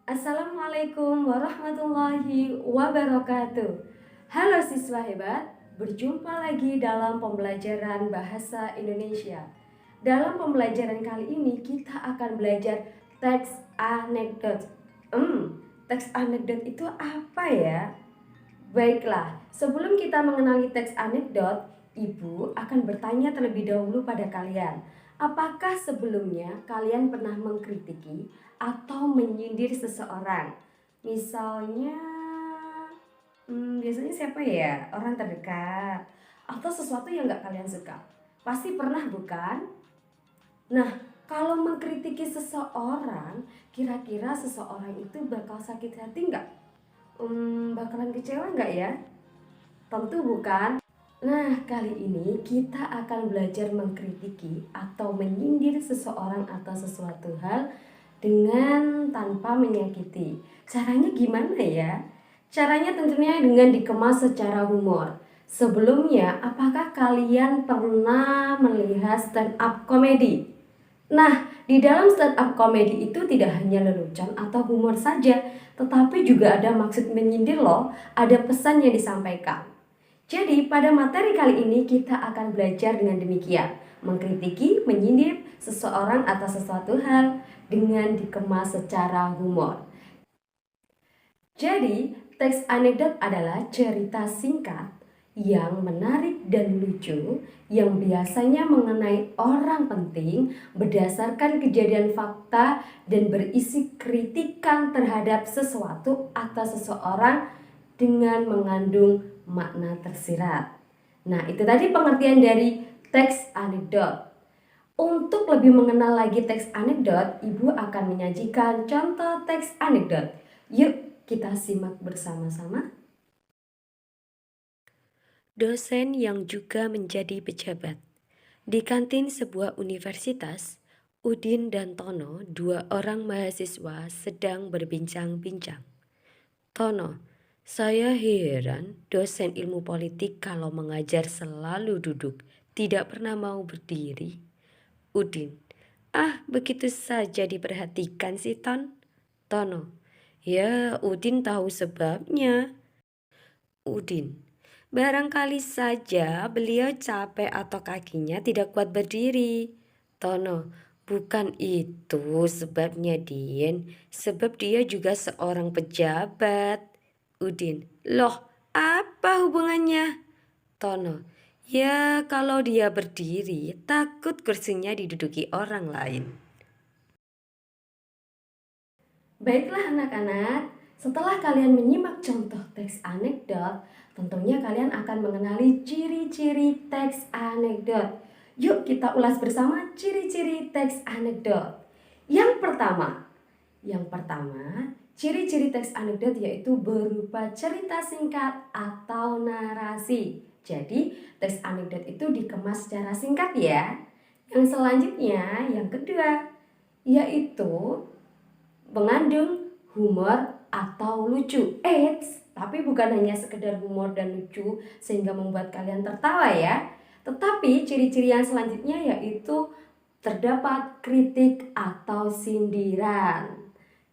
Assalamualaikum warahmatullahi wabarakatuh. Halo siswa hebat, berjumpa lagi dalam pembelajaran bahasa Indonesia. Dalam pembelajaran kali ini kita akan belajar teks anekdot. Teks anekdot itu apa ya? Baiklah, sebelum kita mengenali teks anekdot, Ibu akan bertanya terlebih dahulu pada kalian. Apakah sebelumnya kalian pernah mengkritiki atau menyindir seseorang? Misalnya, biasanya siapa ya? Orang terdekat atau sesuatu yang gak kalian suka? Pasti pernah bukan? Nah, kalau mengkritiki seseorang, kira-kira seseorang itu bakal sakit hati nggak? Bakalan kecewa nggak ya? Tentu bukan. Nah, kali ini kita akan belajar mengkritiki atau menyindir seseorang atau sesuatu hal dengan tanpa menyakiti. Caranya gimana ya? Caranya tentunya dengan dikemas secara humor. Sebelumnya, apakah kalian pernah melihat stand up comedy? Nah, di dalam stand up comedy itu tidak hanya lelucon atau humor saja, tetapi juga ada maksud menyindir loh, ada pesan yang disampaikan. Jadi, pada materi kali ini kita akan belajar dengan demikian, mengkritiki, menyindir seseorang atau sesuatu hal dengan dikemas secara humor. Jadi, teks anekdot adalah cerita singkat yang menarik dan lucu yang biasanya mengenai orang penting berdasarkan kejadian fakta dan berisi kritikan terhadap sesuatu atau seseorang dengan mengandung makna tersirat. Nah, itu tadi pengertian dari teks anekdot. Untuk lebih mengenal lagi teks anekdot, Ibu akan menyajikan contoh teks anekdot. Yuk, kita simak bersama-sama. Dosen yang juga menjadi pejabat. Di kantin sebuah universitas, Udin dan Tono, dua orang mahasiswa, sedang berbincang-bincang. Tono, saya heran dosen ilmu politik kalau mengajar selalu duduk, tidak pernah mau berdiri. Udin, begitu saja diperhatikan sih Ton. Tono, ya Udin tahu sebabnya. Udin, barangkali saja beliau capek atau kakinya tidak kuat berdiri. Tono, bukan itu sebabnya Din, sebab dia juga seorang pejabat. Udin, loh apa hubungannya? Tono, ya kalau dia berdiri takut kursinya diduduki orang lain. Baiklah anak-anak, setelah kalian menyimak contoh teks anekdot, tentunya kalian akan mengenali ciri-ciri teks anekdot. Yuk kita ulas bersama ciri-ciri teks anekdot. Yang pertama, ciri-ciri teks anekdot yaitu berupa cerita singkat atau narasi. Jadi, teks anekdot itu dikemas secara singkat ya. Yang selanjutnya, yang kedua, yaitu mengandung humor atau lucu. Tapi bukan hanya sekedar humor dan lucu sehingga membuat kalian tertawa ya. Tetapi ciri-ciri yang selanjutnya yaitu terdapat kritik atau sindiran.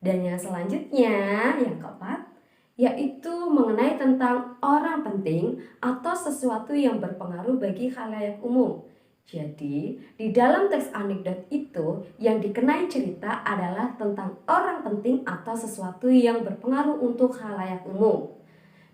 Dan yang selanjutnya, yang keempat, yaitu mengenai tentang orang penting atau sesuatu yang berpengaruh bagi khalayak umum. Jadi, di dalam teks anekdot itu yang dikenai cerita adalah tentang orang penting atau sesuatu yang berpengaruh untuk khalayak umum.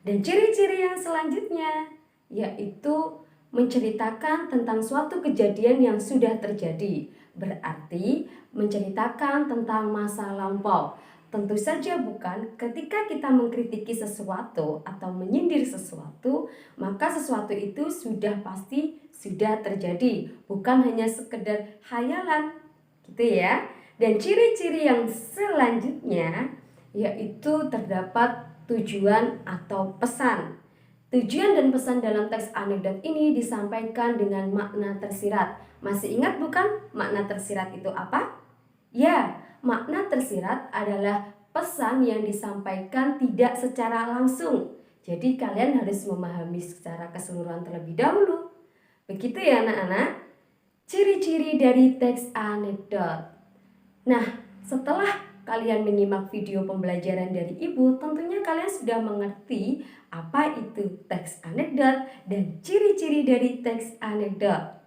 Dan ciri-ciri yang selanjutnya yaitu menceritakan tentang suatu kejadian yang sudah terjadi. Berarti menceritakan tentang masa lampau. Tentu saja bukan ketika kita mengkritiki sesuatu atau menyindir sesuatu, maka sesuatu itu sudah pasti sudah terjadi, bukan hanya sekedar khayalan, gitu ya. Dan ciri-ciri yang selanjutnya yaitu terdapat tujuan atau pesan. Tujuan dan pesan dalam teks anekdot ini disampaikan dengan makna tersirat. Masih ingat bukan makna tersirat itu apa? Ya, makna tersirat adalah pesan yang disampaikan tidak secara langsung. Jadi kalian harus memahami secara keseluruhan terlebih dahulu. Begitu ya anak-anak? Ciri-ciri dari teks anekdot. Nah, setelah kalian menyimak video pembelajaran dari Ibu, tentunya kalian sudah mengerti apa itu teks anekdot dan ciri-ciri dari teks anekdot.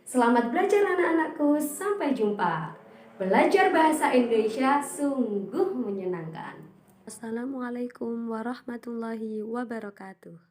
Selamat belajar anak-anakku, sampai jumpa. Belajar bahasa Indonesia sungguh menyenangkan. Assalamualaikum warahmatullahi wabarakatuh.